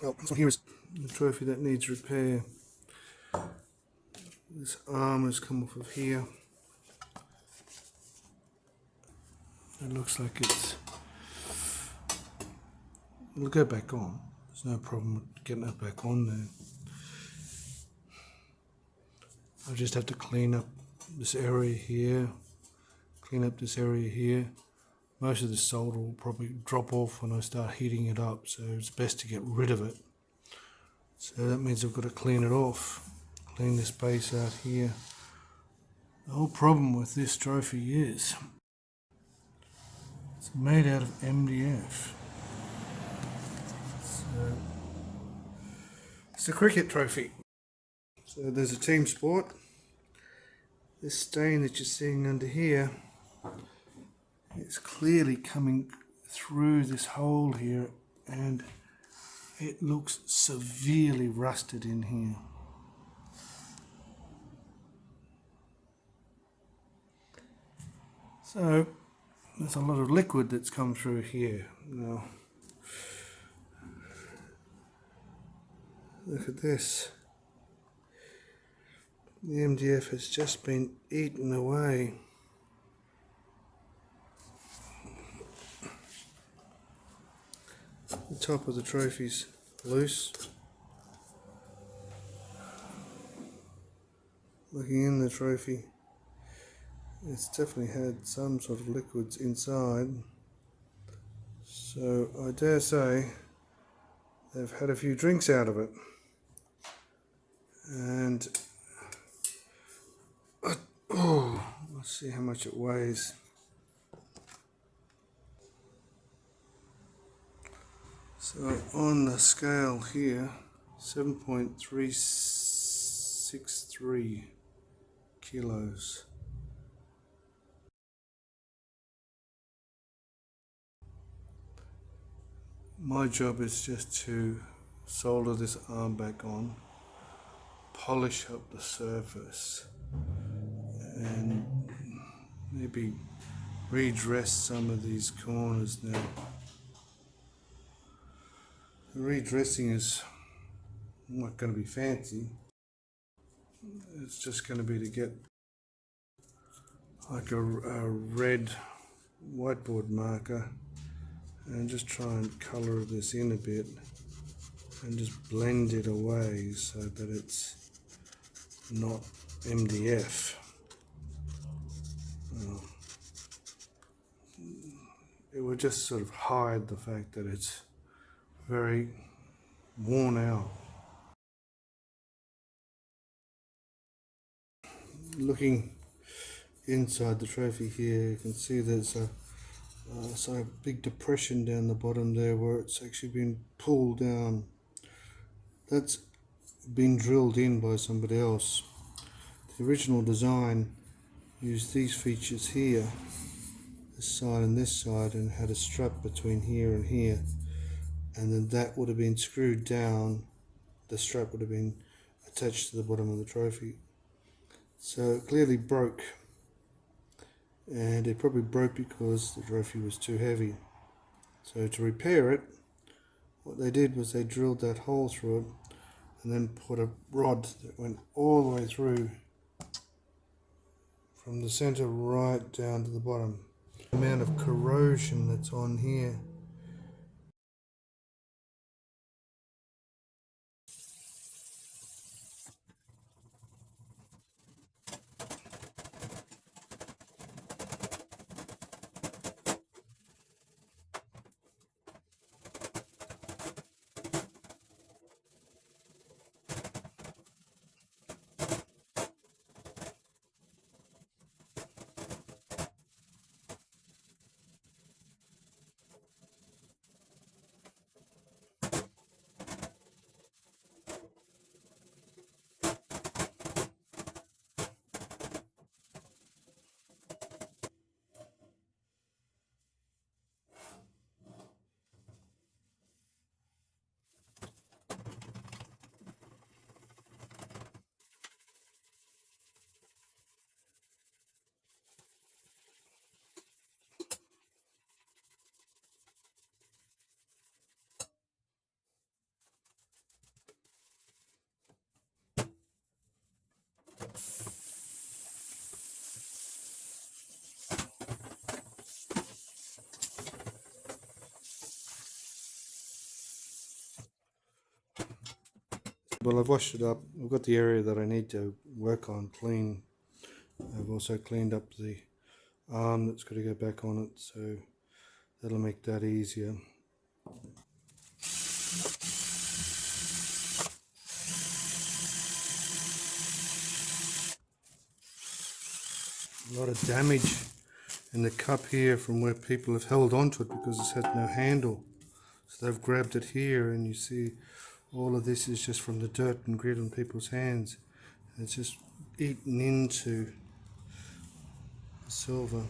Well, this one here is the trophy that needs repair. This arm has come off of here. It looks like it'll go back on. There's no problem with getting it back on there. I just have to clean up this area here, clean up this area here. Most of the solder will probably drop off when I start heating it up, so it's best to get rid of it. So that means I've got to clean it off, clean this base out here. The whole problem with this trophy is it's made out of MDF. So it's a cricket trophy. So there's a team sport. This stain that you're seeing under here, it's clearly coming through this hole here, and it looks severely rusted in here. So there's a lot of liquid that's come through here. Now look at this. The MDF has just been eaten away. The top of the trophy's loose. Looking in the trophy, it's definitely had some sort of liquids inside. So I dare say they've had a few drinks out of it. And let's see how much it weighs. So on the scale here, 7.363 kilos. My job is just to solder this arm back on, polish up the surface, and maybe redress some of these corners now. The redressing is not going to be fancy. It's just going to be to get like a red whiteboard marker and just try and colour this in a bit and just blend it away so that it's not MDF. It would just sort of hide the fact that it's very worn out. Looking inside the trophy here, you can see there's a big depression down the bottom there where it's actually been pulled down. That's been drilled in by somebody else. The original design used these features here, this side and this side, and had a strap between here and here, and then that would have been screwed down. The strap would have been attached to the bottom of the trophy. So it clearly broke, and it probably broke because the trophy was too heavy. So to repair it, what they did was they drilled that hole through it and then put a rod that went all the way through from the center right down to the bottom. The amount of corrosion that's on here. Well, I've washed it up. I've got the area that I need to work on clean. I've also cleaned up the arm that's got to go back on it, so that'll make that easier. A lot of damage in the cup here from where people have held onto it because it's had no handle. So they've grabbed it here, and you see all of this is just from the dirt and grit on people's hands. It's just eaten into the silver.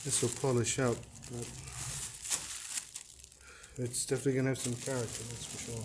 This will polish up, but it's definitely going to have some character, that's for sure.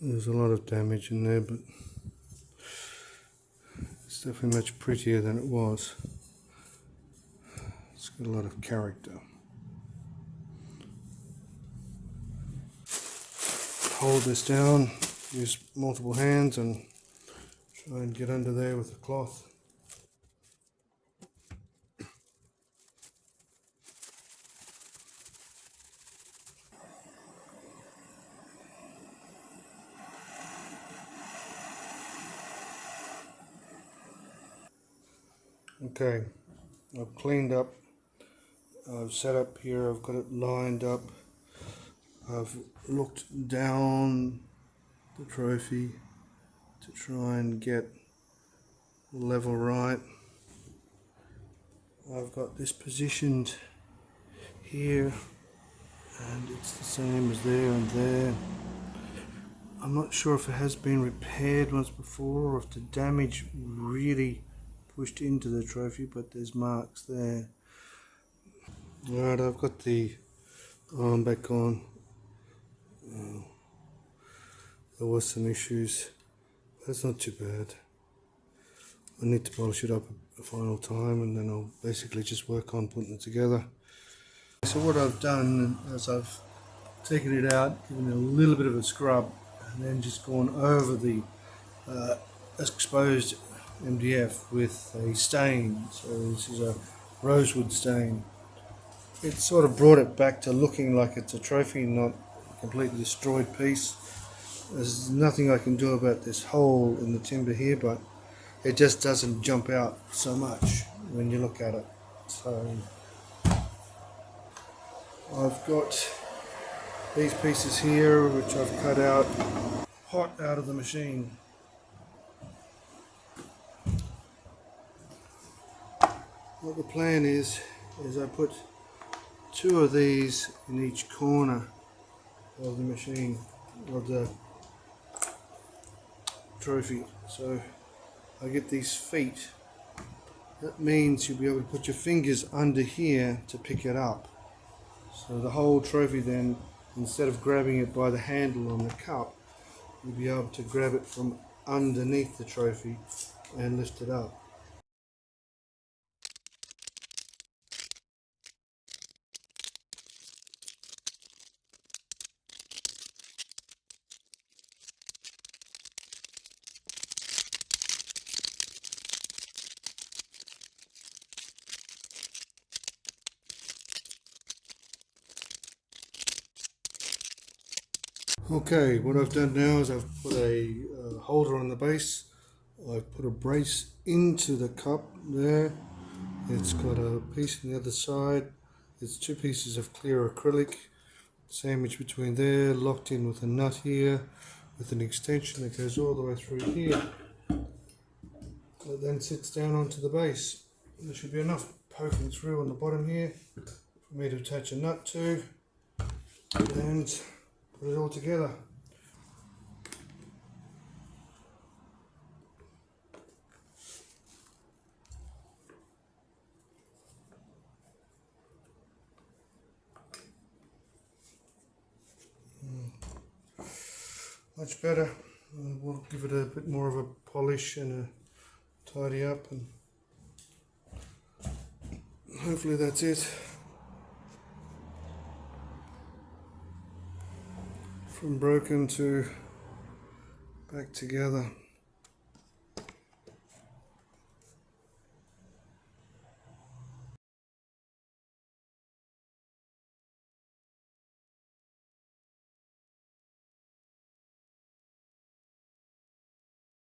There's a lot of damage in there, but it's definitely much prettier than it was. It's got a lot of character. Hold this down, use multiple hands and try and get under there with the cloth. Okay, I've cleaned up, I've set up here, I've got it lined up, I've looked down the trophy to try and get level right. I've got this positioned here and it's the same as there and there. I'm not sure if it has been repaired once before or if the damage really pushed into the trophy, but there's marks there. Alright, I've got the arm back on. There was some issues. That's not too bad. I need to polish it up a final time and then I'll basically just work on putting it together. So what I've done is I've taken it out, given it a little bit of a scrub, and then just gone over the exposed MDF with a stain. So this is a rosewood stain. It sort of brought it back to looking like it's a trophy, not a completely destroyed piece. There's nothing I can do about this hole in the timber here, but it just doesn't jump out so much when you look at it. So I've got these pieces here which I've cut out hot out of the machine. What the plan is I put two of these in each corner of the machine, of the trophy. So I get these feet. That means you'll be able to put your fingers under here to pick it up. So the whole trophy then, instead of grabbing it by the handle on the cup, you'll be able to grab it from underneath the trophy and lift it up. Okay, what I've done now is I've put a holder on the base I've put a brace into the cup there. It's got a piece on the other side. It's two pieces of clear acrylic sandwiched between there, locked in with a nut here, with an extension that goes all the way through here. That then sits down onto the base. There should be enough poking through on the bottom here for me to attach a nut to and put it all together. Much better. We'll give it a bit more of a polish and a tidy up, and hopefully that's it. From broken to back together.